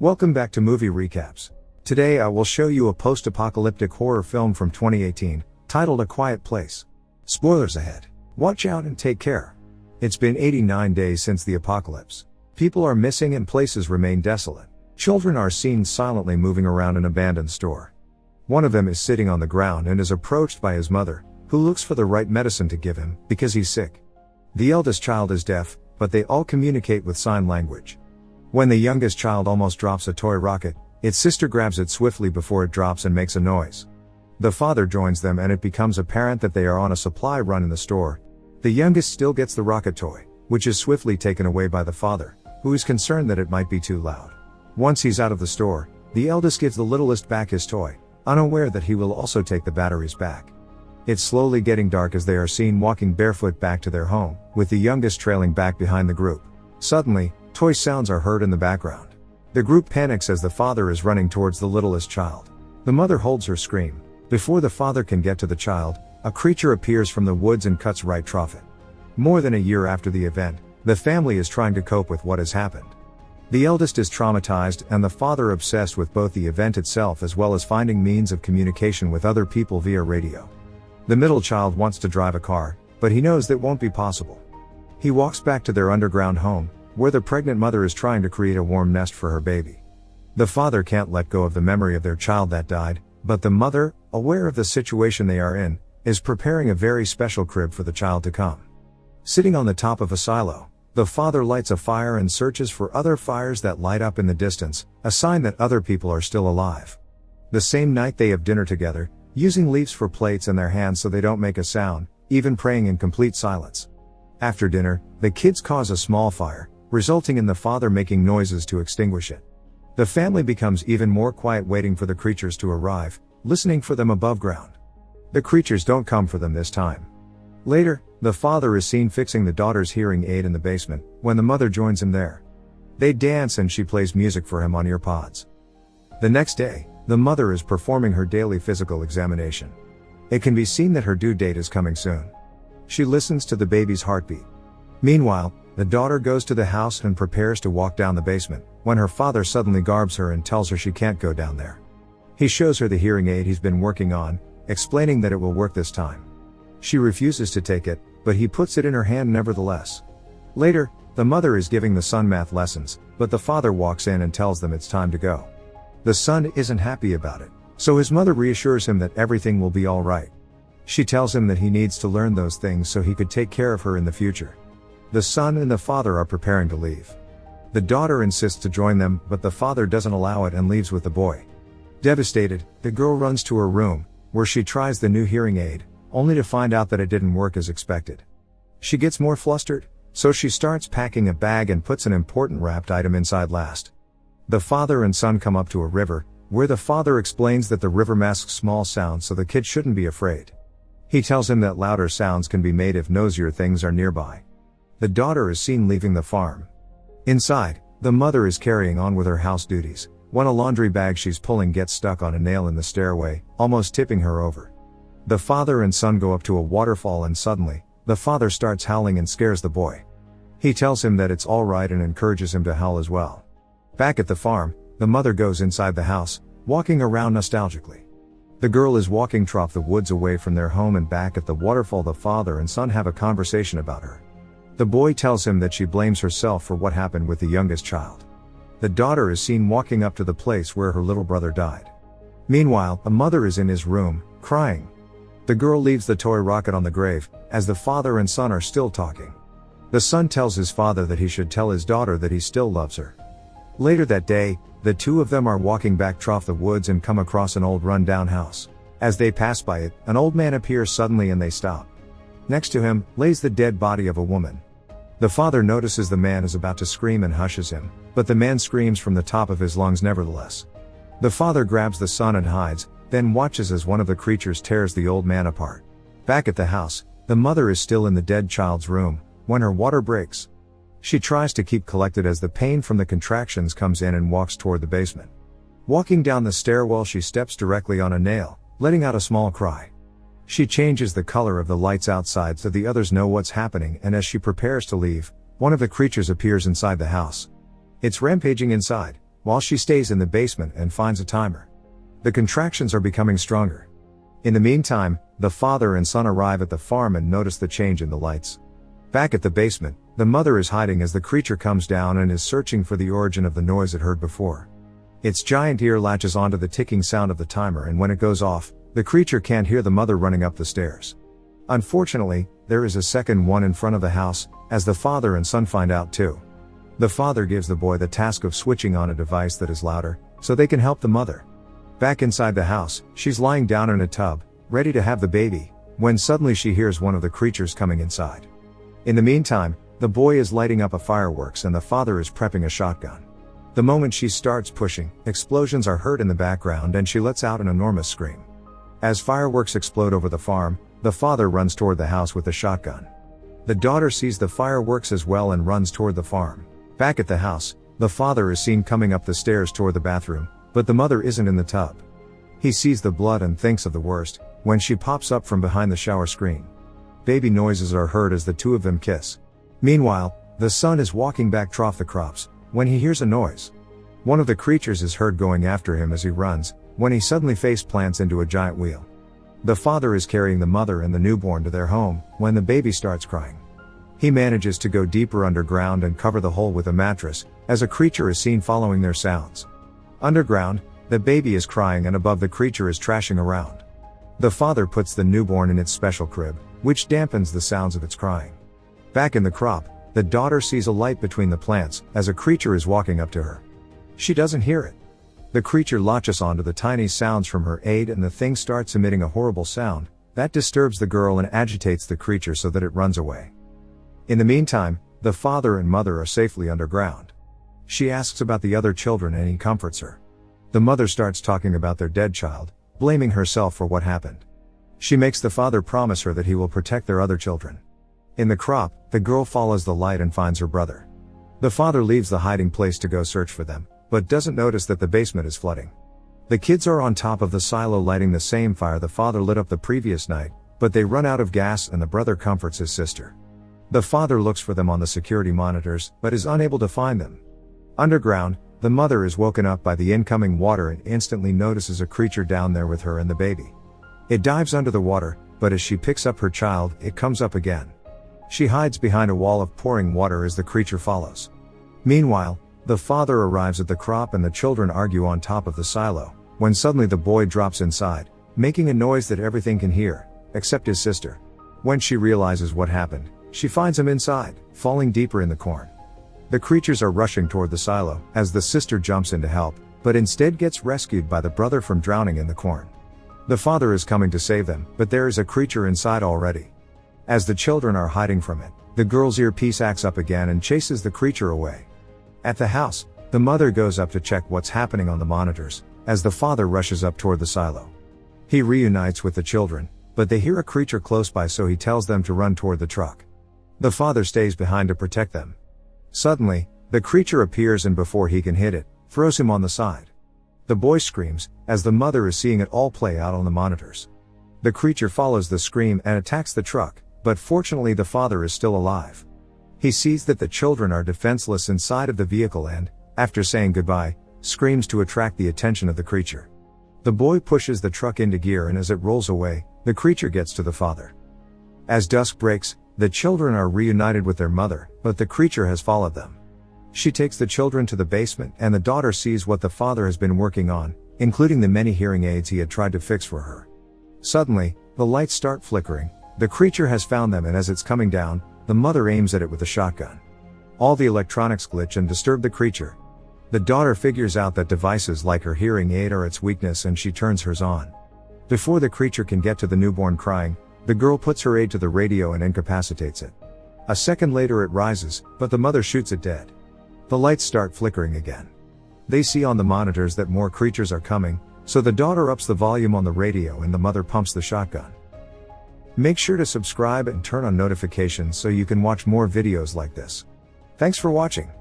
Welcome back to Movie Recaps. Today I will show you a post-apocalyptic horror film from 2018, titled A Quiet Place. Spoilers ahead. Watch out and take care. It's been 89 days since the apocalypse. People are missing and places remain desolate. Children are seen silently moving around an abandoned store. One of them is sitting on the ground and is approached by his mother, who looks for the right medicine to give him, because he's sick. The eldest child is deaf, but they all communicate with sign language. When the youngest child almost drops a toy rocket, its sister grabs it swiftly before it drops and makes a noise. The father joins them and it becomes apparent that they are on a supply run in the store. The youngest still gets the rocket toy, which is swiftly taken away by the father, who is concerned that it might be too loud. Once he's out of the store, the eldest gives the littlest back his toy, unaware that he will also take the batteries back. It's slowly getting dark as they are seen walking barefoot back to their home, with the youngest trailing back behind the group. Suddenly, toy sounds are heard in the background. The group panics as the father is running towards the littlest child. The mother holds her scream. Before the father can get to the child, a creature appears from the woods and cuts right through it. More than a year after the event, the family is trying to cope with what has happened. The eldest is traumatized and the father obsessed with both the event itself as well as finding means of communication with other people via radio. The middle child wants to drive a car, but he knows that won't be possible. He walks back to their underground home, where the pregnant mother is trying to create a warm nest for her baby. The father can't let go of the memory of their child that died, but the mother, aware of the situation they are in, is preparing a very special crib for the child to come. Sitting on the top of a silo, the father lights a fire and searches for other fires that light up in the distance, a sign that other people are still alive. The same night they have dinner together, using leaves for plates and their hands so they don't make a sound, even praying in complete silence. After dinner, the kids cause a small fire, resulting in the father making noises to extinguish it. The family becomes even more quiet waiting for the creatures to arrive, listening for them above ground. The creatures don't come for them this time. Later, the father is seen fixing the daughter's hearing aid in the basement, when the mother joins him there. They dance and she plays music for him on earpods. The next day, the mother is performing her daily physical examination. It can be seen that her due date is coming soon. She listens to the baby's heartbeat. Meanwhile, the daughter goes to the house and prepares to walk down the basement, when her father suddenly garbs her and tells her she can't go down there. He shows her the hearing aid he's been working on, explaining that it will work this time. She refuses to take it, but he puts it in her hand nevertheless. Later, the mother is giving the son math lessons, but the father walks in and tells them it's time to go. The son isn't happy about it, so his mother reassures him that everything will be all right. She tells him that he needs to learn those things so he could take care of her in the future. The son and the father are preparing to leave. The daughter insists to join them, but the father doesn't allow it and leaves with the boy. Devastated, the girl runs to her room, where she tries the new hearing aid, only to find out that it didn't work as expected. She gets more flustered, so she starts packing a bag and puts an important wrapped item inside last. The father and son come up to a river, where the father explains that the river masks small sounds so the kid shouldn't be afraid. He tells him that louder sounds can be made if noisier things are nearby. The daughter is seen leaving the farm. Inside, the mother is carrying on with her house duties, when a laundry bag she's pulling gets stuck on a nail in the stairway, almost tipping her over. The father and son go up to a waterfall and suddenly, the father starts howling and scares the boy. He tells him that it's all right and encourages him to howl as well. Back at the farm, the mother goes inside the house, walking around nostalgically. The girl is walking through the woods away from their home, and back at the waterfall the father and son have a conversation about her. The boy tells him that she blames herself for what happened with the youngest child. The daughter is seen walking up to the place where her little brother died. Meanwhile, the mother is in his room, crying. The girl leaves the toy rocket on the grave, as the father and son are still talking. The son tells his father that he should tell his daughter that he still loves her. Later that day, the two of them are walking back through the woods and come across an old run-down house. As they pass by it, an old man appears suddenly and they stop. Next to him, lays the dead body of a woman. The father notices the man is about to scream and hushes him, but the man screams from the top of his lungs nevertheless. The father grabs the son and hides, then watches as one of the creatures tears the old man apart. Back at the house, the mother is still in the dead child's room, when her water breaks. She tries to keep collected as the pain from the contractions comes in and walks toward the basement. Walking down the stairwell she steps directly on a nail, letting out a small cry. She changes the color of the lights outside so the others know what's happening, and as she prepares to leave, one of the creatures appears inside the house. It's rampaging inside, while she stays in the basement and finds a timer. The contractions are becoming stronger. In the meantime, the father and son arrive at the farm and notice the change in the lights. Back at the basement, the mother is hiding as the creature comes down and is searching for the origin of the noise it heard before. Its giant ear latches onto the ticking sound of the timer, and when it goes off, the creature can't hear the mother running up the stairs. Unfortunately, there is a second one in front of the house, as the father and son find out too. The father gives the boy the task of switching on a device that is louder, so they can help the mother. Back inside the house, she's lying down in a tub, ready to have the baby, when suddenly she hears one of the creatures coming inside. In the meantime, the boy is lighting up a fireworks and the father is prepping a shotgun. The moment she starts pushing, explosions are heard in the background and she lets out an enormous scream. As fireworks explode over the farm, the father runs toward the house with the shotgun. The daughter sees the fireworks as well and runs toward the farm. Back at the house, the father is seen coming up the stairs toward the bathroom, but the mother isn't in the tub. He sees the blood and thinks of the worst, when she pops up from behind the shower screen. Baby noises are heard as the two of them kiss. Meanwhile, the son is walking back toward the crops, when he hears a noise. One of the creatures is heard going after him as he runs, when he suddenly face plants into a giant wheel. The father is carrying the mother and the newborn to their home, when the baby starts crying. He manages to go deeper underground and cover the hole with a mattress, as a creature is seen following their sounds. Underground, the baby is crying and above the creature is trashing around. The father puts the newborn in its special crib, which dampens the sounds of its crying. Back in the crop, the daughter sees a light between the plants, as a creature is walking up to her. She doesn't hear it. The creature latches onto the tiny sounds from her aid and the thing starts emitting a horrible sound, that disturbs the girl and agitates the creature so that it runs away. In the meantime, the father and mother are safely underground. She asks about the other children and he comforts her. The mother starts talking about their dead child, blaming herself for what happened. She makes the father promise her that he will protect their other children. In the crop, the girl follows the light and finds her brother. The father leaves the hiding place to go search for them, but doesn't notice that the basement is flooding. The kids are on top of the silo lighting the same fire the father lit up the previous night, but they run out of gas and the brother comforts his sister. The father looks for them on the security monitors, but is unable to find them. Underground, the mother is woken up by the incoming water and instantly notices a creature down there with her and the baby. It dives under the water, but as she picks up her child, it comes up again. She hides behind a wall of pouring water as the creature follows. Meanwhile, the father arrives at the crop and the children argue on top of the silo, when suddenly the boy drops inside, making a noise that everything can hear, except his sister. When she realizes what happened, she finds him inside, falling deeper in the corn. The creatures are rushing toward the silo, as the sister jumps in to help, but instead gets rescued by the brother from drowning in the corn. The father is coming to save them, but there is a creature inside already. As the children are hiding from it, the girl's earpiece acts up again and chases the creature away. At the house, the mother goes up to check what's happening on the monitors, as the father rushes up toward the silo. He reunites with the children, but they hear a creature close by, so he tells them to run toward the truck. The father stays behind to protect them. Suddenly, the creature appears and before he can hit it, throws him on the side. The boy screams, as the mother is seeing it all play out on the monitors. The creature follows the scream and attacks the truck, but fortunately the father is still alive. He sees that the children are defenseless inside of the vehicle and, after saying goodbye, screams to attract the attention of the creature. The boy pushes the truck into gear and as it rolls away, the creature gets to the father. As dusk breaks, the children are reunited with their mother, but the creature has followed them. She takes the children to the basement and the daughter sees what the father has been working on, including the many hearing aids he had tried to fix for her. Suddenly, the lights start flickering. The creature has found them and as it's coming down, the mother aims at it with a shotgun. All the electronics glitch and disturb the creature. The daughter figures out that devices like her hearing aid are its weakness and she turns hers on. Before the creature can get to the newborn crying, the girl puts her aid to the radio and incapacitates it. A second later it rises, but the mother shoots it dead. The lights start flickering again. They see on the monitors that more creatures are coming, so the daughter ups the volume on the radio and the mother pumps the shotgun. Make sure to subscribe and turn on notifications so you can watch more videos like this. Thanks for watching.